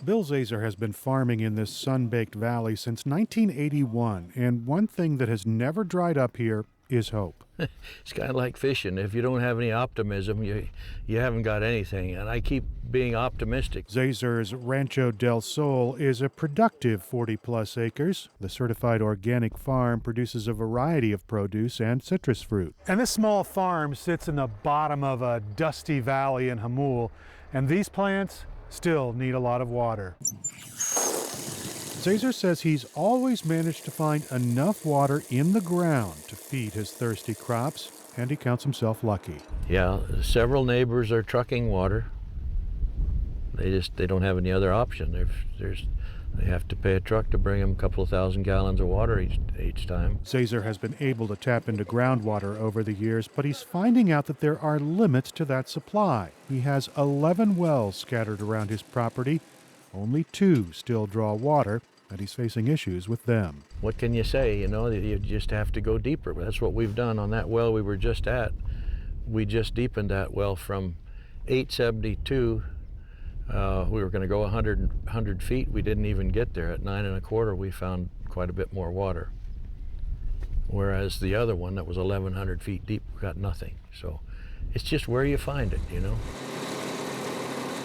Bill Zazer has been farming in this sun-baked valley since 1981, and one thing that has never dried up here is hope. It's kind of like fishing. If you don't have any optimism, you haven't got anything, and I keep being optimistic. Zazer's Rancho del Sol is a productive 40-plus acres. The certified organic farm produces a variety of produce and citrus fruit. And this small farm sits in the bottom of a dusty valley in Hamul, and these plants still need a lot of water. Zazer says he's always managed to find enough water in the ground to feed his thirsty crops, and he counts himself lucky. Yeah, several neighbors are trucking water. They don't have any other option. They have to pay a truck to bring them a couple of thousand gallons of water each time. Zazer has been able to tap into groundwater over the years, but he's finding out that there are limits to that supply. He has 11 wells scattered around his property. Only 2 still draw water, and he's facing issues with them. What can you say? You just have to go deeper. That's what we've done on that well we were just at. We just deepened that well from 872. We were going to go 100 feet. We didn't even get there. At 9 1/4, we found quite a bit more water. Whereas the other one that was 1,100 feet deep got nothing. So it's just where you find it,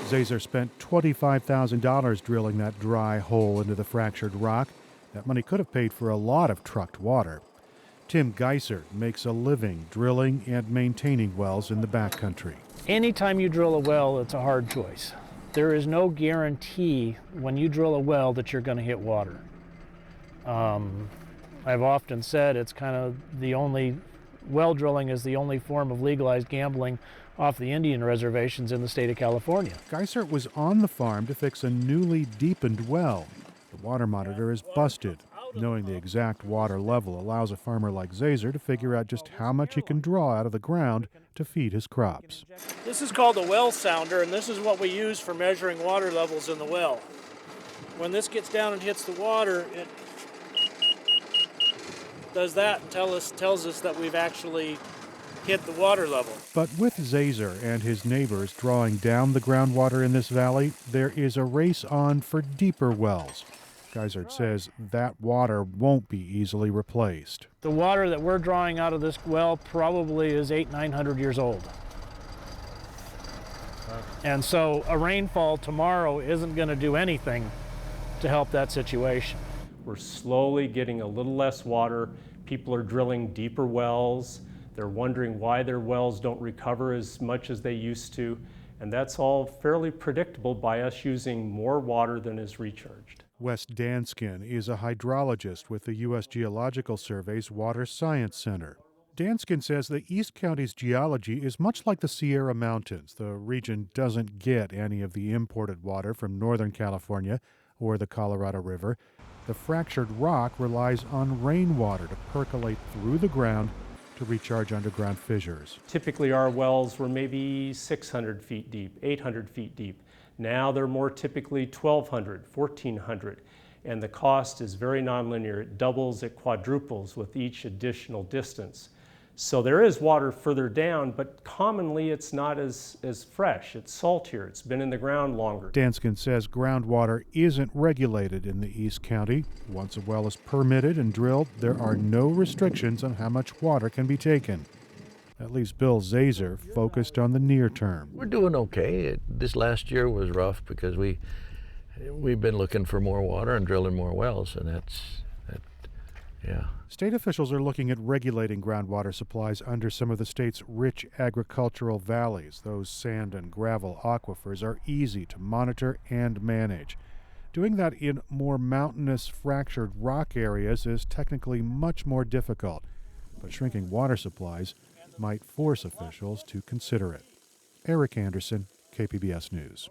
Zazer spent $25,000 drilling that dry hole into the fractured rock. That money could have paid for a lot of trucked water. Tim Geiser makes a living drilling and maintaining wells in the backcountry. Anytime you drill a well, it's a hard choice. There is no guarantee when you drill a well that you're going to hit water. I've often said it's kind of well drilling is the only form of legalized gambling off the Indian reservations in the state of California. Geiser was on the farm to fix a newly deepened well. The water monitor is busted. Knowing the exact water level allows a farmer like Zazer to figure out just how much he can draw out of the ground to feed his crops. This is called a well sounder, and this is what we use for measuring water levels in the well. When this gets down and hits the water, it does that and tells us that we've actually hit the water level. But with Zazer and his neighbors drawing down the groundwater in this valley, there is a race on for deeper wells. Geiser says that water won't be easily replaced. The water that we're drawing out of this well probably is 800-900 years old. And so a rainfall tomorrow isn't going to do anything to help that situation. We're slowly getting a little less water. People are drilling deeper wells. They're wondering why their wells don't recover as much as they used to. And that's all fairly predictable by us using more water than is recharged. Wes Danskin is a hydrologist with the U.S. Geological Survey's Water Science Center. Danskin says the East County's geology is much like the Sierra Mountains. The region doesn't get any of the imported water from Northern California or the Colorado River. The fractured rock relies on rainwater to percolate through the ground to recharge underground fissures. Typically our wells were maybe 600 feet deep, 800 feet deep. Now they're more typically 1,200, 1,400, and the cost is very nonlinear. It doubles, it quadruples with each additional distance. So there is water further down, but commonly it's not as fresh. It's saltier. It's been in the ground longer. Danskin says groundwater isn't regulated in the East County. Once a well is permitted and drilled, there are no restrictions on how much water can be taken. That leaves Bill Zazer focused on the near term. We're doing okay. This last year was rough because we've been looking for more water and drilling more wells, and yeah. State officials are looking at regulating groundwater supplies under some of the state's rich agricultural valleys. Those sand and gravel aquifers are easy to monitor and manage. Doing that in more mountainous, fractured rock areas is technically much more difficult, but shrinking water supplies might force officials to consider it. Eric Anderson, KPBS News.